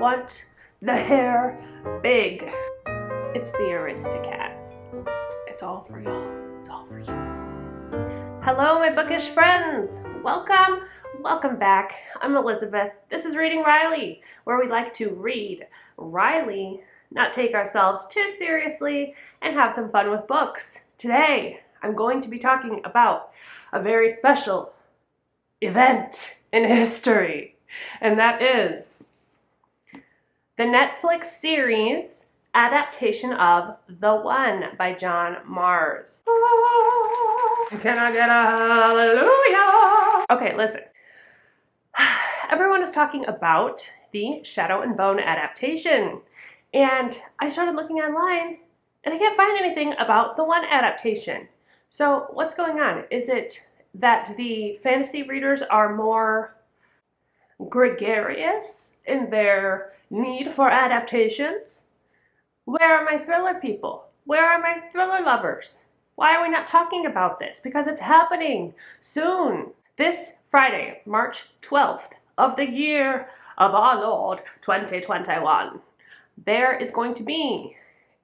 want the hair big. It's the Aristocats. It's all for y'all. It's all for you. Hello, my bookish friends. Welcome back. I'm Elizabeth. This is Reading Riley, where we like to read Riley, not take ourselves too seriously, and have some fun with books. Today, I'm going to be talking about a very special event in history, and that is the Netflix series adaptation of The One by John Marrs. Can I get a hallelujah? Okay, listen. Everyone is talking about the Shadow and Bone adaptation, and I started looking online and I can't find anything about the One adaptation. So what's going on? Is it that the fantasy readers are more gregarious in their need for adaptations? Where are my thriller people? Where are my thriller lovers? Why are we not talking about this? Because it's happening soon. This Friday, March 12th of the year of our Lord 2021, there is going to be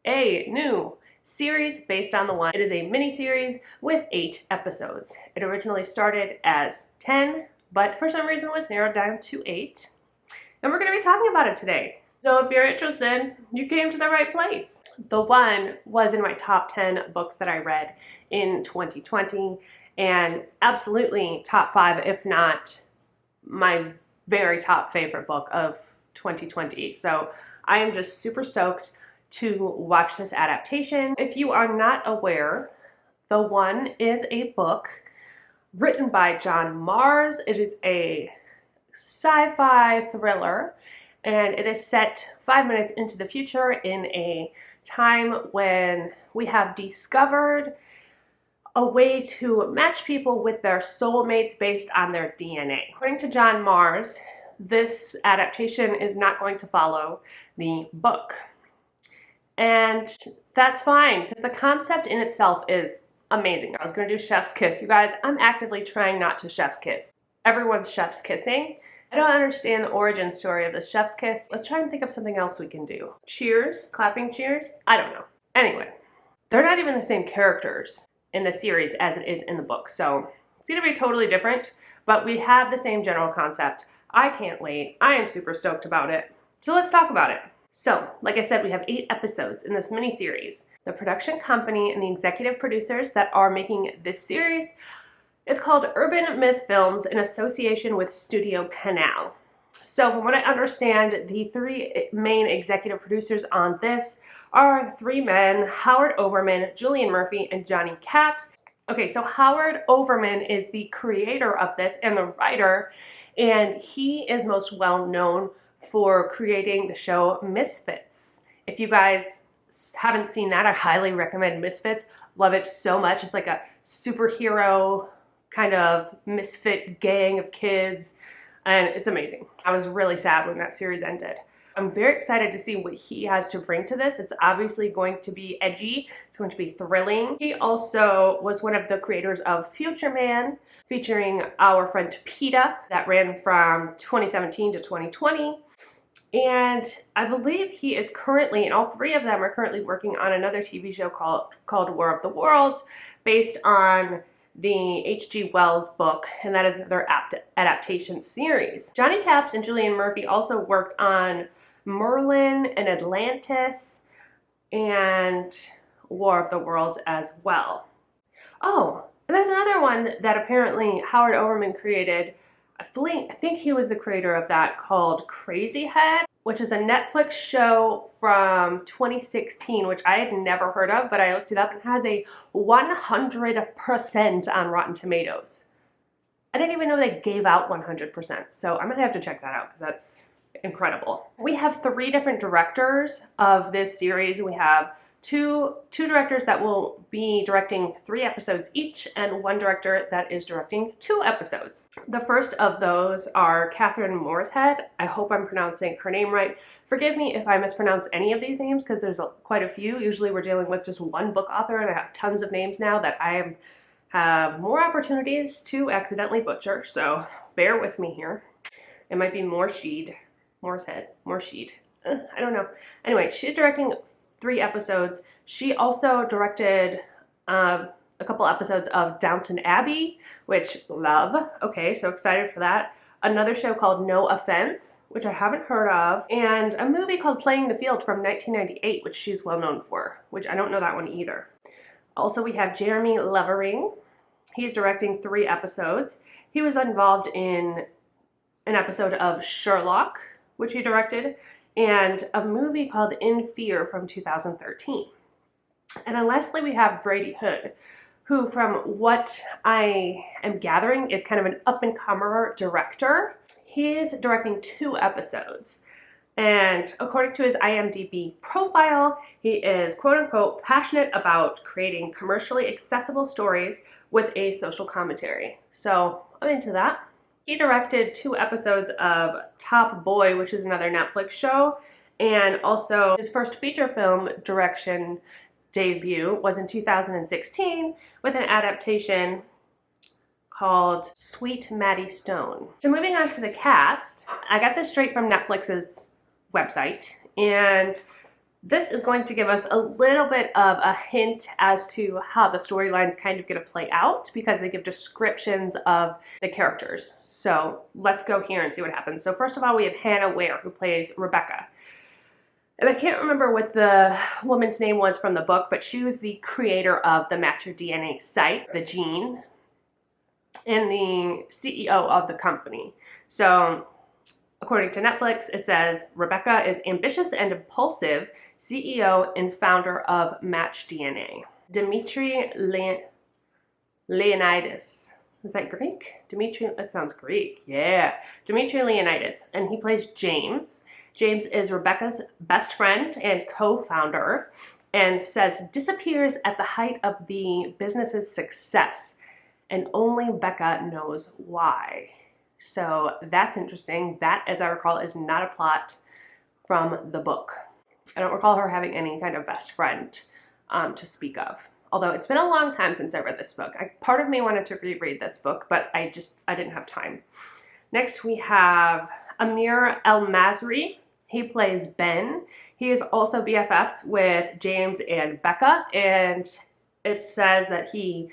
a new series based on The One. It is a mini-series with 8 episodes. It originally started as 10, but for some reason was narrowed down to 8. And we're going to be talking about it today. So if you're interested, you came to the right place. The One was in my top 10 books that I read in 2020, and absolutely top 5, if not my very top favorite book of 2020. So I am just super stoked to watch this adaptation. If you are not aware, The One is a book written by John Marrs. It is a sci-fi thriller, and it is set 5 minutes into the future in a time when we have discovered a way to match people with their soulmates based on their DNA. According to John Marrs, this adaptation is not going to follow the book. And that's fine, because the concept in itself is amazing. I was going to do chef's kiss. You guys, I'm actively trying not to chef's kiss. Everyone's chef's kissing. I don't understand the origin story of the chef's kiss. Let's try and think of something else we can do. Cheers? Clapping cheers? I don't know. Anyway, they're not even the same characters in the series as it is in the book, so it's going to be totally different, but we have the same general concept. I can't wait. I am super stoked about it. So let's talk about it. So, like I said, we have 8 episodes in this mini-series. The production company and the executive producers that are making this series is called Urban Myth Films in association with Studio Canal. So from what I understand, the 3 main executive producers on this are 3 men: Howard Overman, Julian Murphy, and Johnny Capps. Okay, so Howard Overman is the creator of this and the writer, and he is most well known for creating the show Misfits. If you guys haven't seen that, I highly recommend Misfits. Love it so much. It's like a superhero kind of misfit gang of kids, and it's amazing. I was really sad when that series ended. I'm very excited to see what he has to bring to this. It's obviously going to be edgy. It's going to be thrilling. He also was one of the creators of Future Man, featuring our friend PETA, that ran from 2017 to 2020. And I believe he is currently, and all 3 of them are currently working on another TV show called War of the Worlds, based on the H.G. Wells book, and that is their adaptation series. Johnny Capps and Julian Murphy also worked on Merlin and Atlantis and War of the Worlds as well. Oh, and there's another one that apparently Howard Overman created. I think he was the creator of that, called Crazy Head, which is a Netflix show from 2016, which I had never heard of, but I looked it up, and has a 100% on Rotten Tomatoes. I didn't even know they gave out 100%, so I'm gonna have to check that out because that's incredible. We have 3 different directors of this series. We have two directors that will be directing 3 episodes each, and 1 director that is directing 2 episodes. The first of those are Catherine Morshead. I hope I'm pronouncing her name right. Forgive me if I mispronounce any of these names, because there's quite a few. Usually we're dealing with just 1 book author, and I have tons of names now that I have more opportunities to accidentally butcher, so bear with me here. It might be Morsheed. Moorshead, Moorsheed. I don't know. Anyway, she's directing 3 episodes. She also directed a couple episodes of Downton Abbey, which love. Okay, so excited for that. Another show called No Offense, which I haven't heard of, and a movie called Playing the Field from 1998, which she's well known for, which I don't know that one either. Also, we have Jeremy Levering. He's directing 3 episodes. He was involved in an episode of Sherlock, which he directed, and a movie called In Fear from 2013. And then lastly, we have Brady Hood, who, from what I am gathering, is kind of an up-and-comer director. He's directing 2 episodes. And according to his IMDb profile, he is quote-unquote passionate about creating commercially accessible stories with a social commentary. So I'm into that. He directed 2 episodes of Top Boy, which is another Netflix show, and also his first feature film direction debut was in 2016 with an adaptation called Sweet Maddie Stone. So moving on to the cast, I got this straight from Netflix's website, and this is going to give us a little bit of a hint as to how the storyline's kind of going to play out, because they give descriptions of the characters. So let's go here and see what happens. So first of all, we have Hannah Ware, who plays Rebecca. And I can't remember what the woman's name was from the book, but she was the creator of the Match Your DNA site, the Gene, and the CEO of the company. So according to Netflix, it says Rebecca is ambitious and impulsive, CEO and founder of Match DNA. Dimitri Leonidas. Is that Greek? Dimitri, that sounds Greek. Yeah. Dimitri Leonidas. And he plays James. James is Rebecca's best friend and co-founder, and says disappears at the height of the business's success, and only Becca knows why. So that's interesting. That, as I recall, is not a plot from the book. I don't recall her having any kind of best friend to speak of. Although it's been a long time since I read this book. Part of me wanted to reread this book, but I didn't have time. Next we have Amir El Masri. He plays Ben. He is also BFFs with James and Becca, and it says that he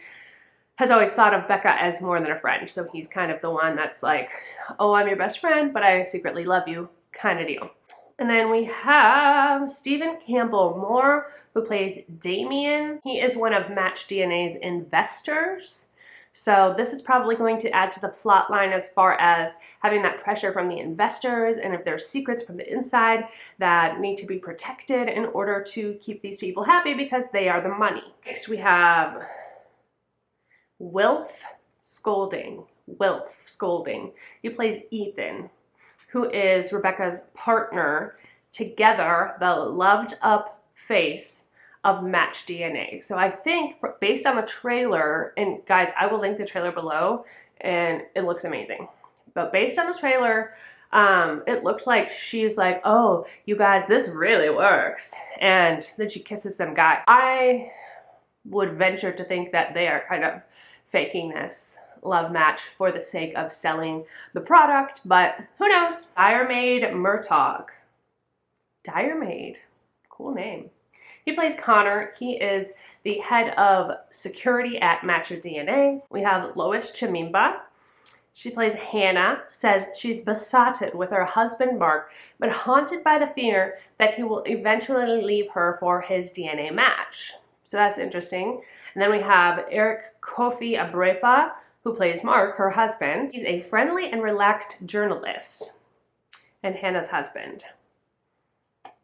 has always thought of Becca as more than a friend. So he's kind of the one that's like, oh, I'm your best friend, but I secretly love you kind of deal. And then we have Stephen Campbell Moore, who plays Damien. He is one of Match DNA's investors. So this is probably going to add to the plot line as far as having that pressure from the investors, and if there's secrets from the inside that need to be protected in order to keep these people happy because they are the money. Next we have Wilf Scolding. He plays Ethan, who is Rebecca's partner, together the loved up face of Match DNA. So I think based on the trailer, and guys, I will link the trailer below, and it looks amazing. But based on the trailer, it looked like she's like, oh, you guys, this really works. And then she kisses some guy. I would venture to think that they are kind of faking this love match for the sake of selling the product, but who knows? Diremaid Murtaugh. Diremaid, cool name. He plays Connor. He is the head of security at Match Your DNA. We have Lois Chamimba. She plays Hannah, says she's besotted with her husband Mark, but haunted by the fear that he will eventually leave her for his DNA match. So that's interesting. And then we have Eric Kofi Abrefa, who plays Mark, her husband. He's a friendly and relaxed journalist, and Hannah's husband.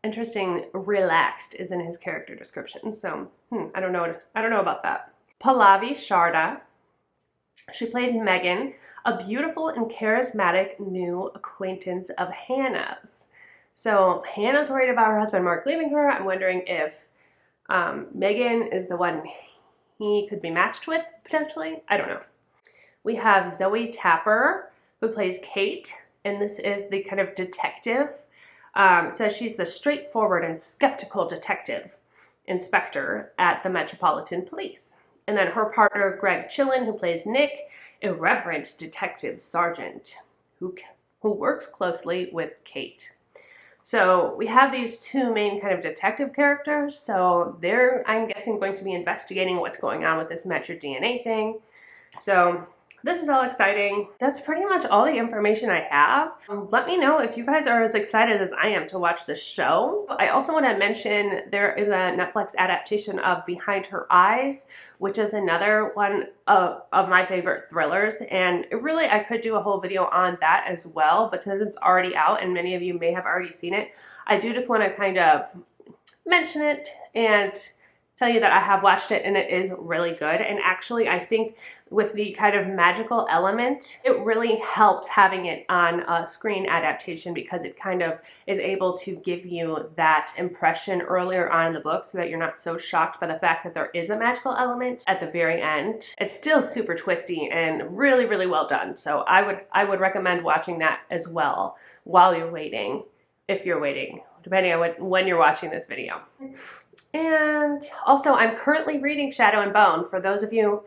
Interesting, relaxed is in his character description. So I don't know about that. Pallavi Sharda. She plays Megan, a beautiful and charismatic new acquaintance of Hannah's. So Hannah's worried about her husband Mark leaving her. I'm wondering if Megan is the one he could be matched with, potentially. I don't know. We have Zoe Tapper, who plays Kate, and this is the kind of detective. It says she's the straightforward and skeptical detective inspector at the Metropolitan Police. And then her partner, Greg Chillen, who plays Nick, irreverent detective sergeant. Who who works closely with Kate. So we have these two main kind of detective characters. So they're, I'm guessing, going to be investigating what's going on with this Match Your DNA thing. So this is all exciting. That's pretty much all the information I have. Let me know if you guys are as excited as I am to watch this show. I also want to mention there is a Netflix adaptation of Behind Her Eyes, which is another one of my favorite thrillers. And really, I could do a whole video on that as well, but since it's already out and many of you may have already seen it, I do just want to kind of mention it and tell you that I have watched it and it is really good. And actually, I think with the kind of magical element, it really helps having it on a screen adaptation because it kind of is able to give you that impression earlier on in the book so that you're not so shocked by the fact that there is a magical element at the very end. It's still super twisty and really, really well done. So I would recommend watching that as well while you're waiting, if you're waiting, depending on when you're watching this video. And also, I'm currently reading Shadow and Bone for those of you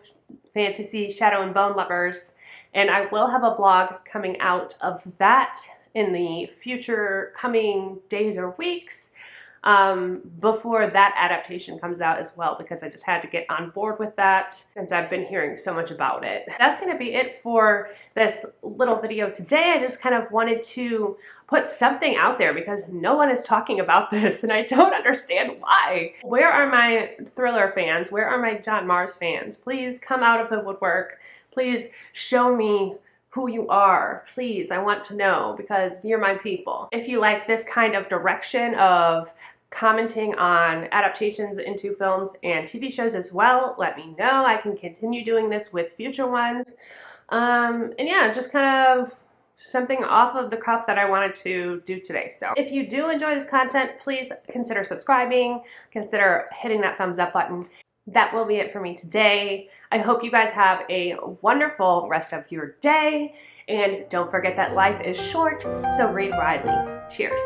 fantasy Shadow and Bone lovers, and I will have a vlog coming out of that in the future coming days or weeks before that adaptation comes out as well, because I just had to get on board with that since I've been hearing so much about it. That's going to be it for this little video today. I just kind of wanted to put something out there because no one is talking about this and I don't understand why. Where are my thriller fans? Where are my John Mars fans? Please come out of the woodwork. Please show me who you are. Please, I want to know because you're my people. If you like this kind of direction of commenting on adaptations into films and TV shows as well, let me know. I can continue doing this with future ones. And yeah, just kind of something off of the cuff that I wanted to do today. So if you do enjoy this content, please consider subscribing, consider hitting that thumbs up button. That will be it for me today. I hope you guys have a wonderful rest of your day. And don't forget that life is short, so read widely. Cheers.